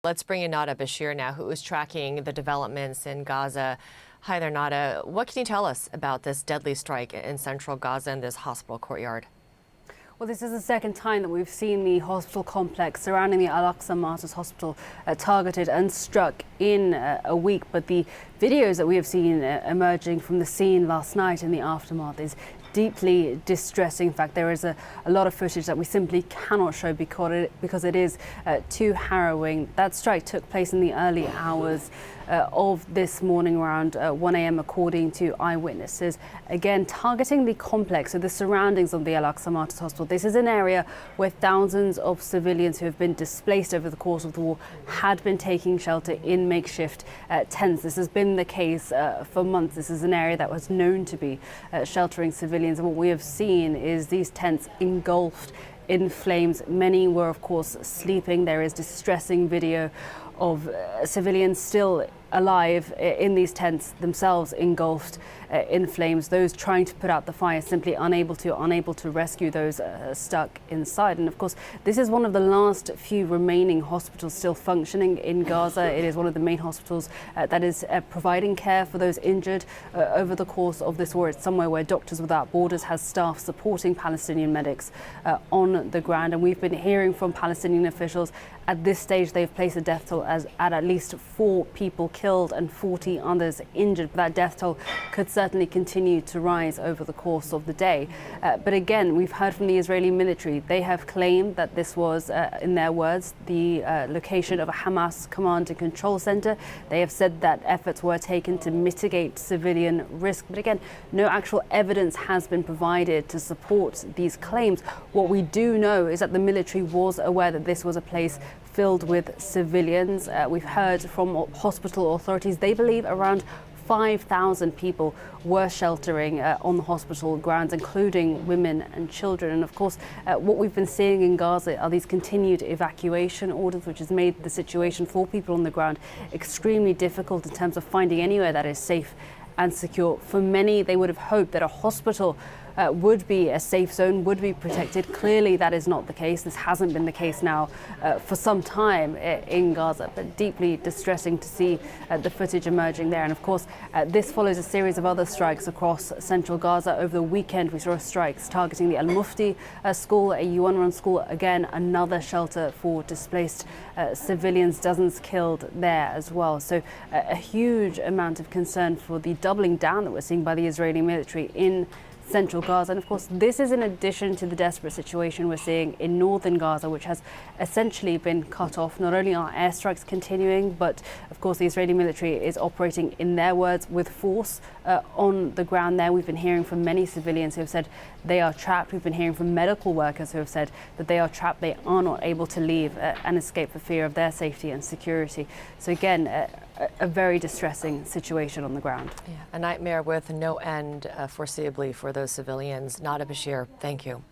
Let's bring in Nada Bashir now, who is tracking the developments in Gaza. Hi there, Nada. What can you tell us about this deadly strike in central Gaza and this hospital courtyard? Well, this is the second time that we've seen the hospital complex surrounding the Al-Aqsa Martyrs Hospital targeted and struck in a week. But the videos that we have seen emerging from the scene last night in the aftermath is deeply distressing. In fact, there is a lot of footage that we simply cannot show because it is too harrowing. That strike took place in the early hours of this morning around 1 a.m. according to eyewitnesses. Again, targeting the complex, so the surroundings of the Al-Aqsa Martyrs Hospital. This is an area where thousands of civilians who have been displaced over the course of the war had been taking shelter in makeshift tents. This has been the case for months. This is an area that was known to be sheltering civilians. And what we have seen is these tents engulfed in flames. Many were, of course, sleeping. There is distressing video of civilians still alive in these tents, themselves engulfed in flames. Those trying to put out the fire simply unable to rescue those stuck inside. And of course, this is one of the last few remaining hospitals still functioning in Gaza. It is one of the main hospitals that is providing care for those injured over the course of this war. It's somewhere where Doctors Without Borders has staff supporting Palestinian medics on the ground. And we've been hearing from Palestinian officials at this stage they've placed a death toll at least 4 people killed and 40 others injured. But that death toll could certainly continue to rise over the course of the day. But again, we've heard from the Israeli military. They have claimed that this was, in their words, the location of a Hamas command and control center. They have said that efforts were taken to mitigate civilian risk. But again, no actual evidence has been provided to support these claims. What we do know is that the military was aware that this was a place filled with civilians. We've heard from hospital authorities they believe around 5,000 people were sheltering on the hospital grounds, including women and children. And of course, what we've been seeing in Gaza are these continued evacuation orders, which has made the situation for people on the ground extremely difficult in terms of finding anywhere that is safe and secure. For many, they would have hoped that a hospital would be a safe zone, would be protected. Clearly, that is not the case. This hasn't been the case now for some time in Gaza, but deeply distressing to see the footage emerging there. And of course, this follows a series of other strikes across central Gaza. Over the weekend, we saw strikes targeting the Al-Mufti school, a UN-run school, again, another shelter for displaced civilians, dozens killed there as well. So a huge amount of concern for the doubling down that we're seeing by the Israeli military in central Gaza. And of course, this is in addition to the desperate situation we're seeing in northern Gaza, which has essentially been cut off. Not only are airstrikes continuing, but of course the Israeli military is operating, in their words, with force on the ground there. We've been hearing from many civilians who have said they are trapped. We've been hearing from medical workers who have said that they are trapped. They are not able to leave and escape for fear of their safety and security. So again, a very distressing situation on the ground. Yeah, a nightmare with no end foreseeably for those civilians. Nada Bashir, thank you.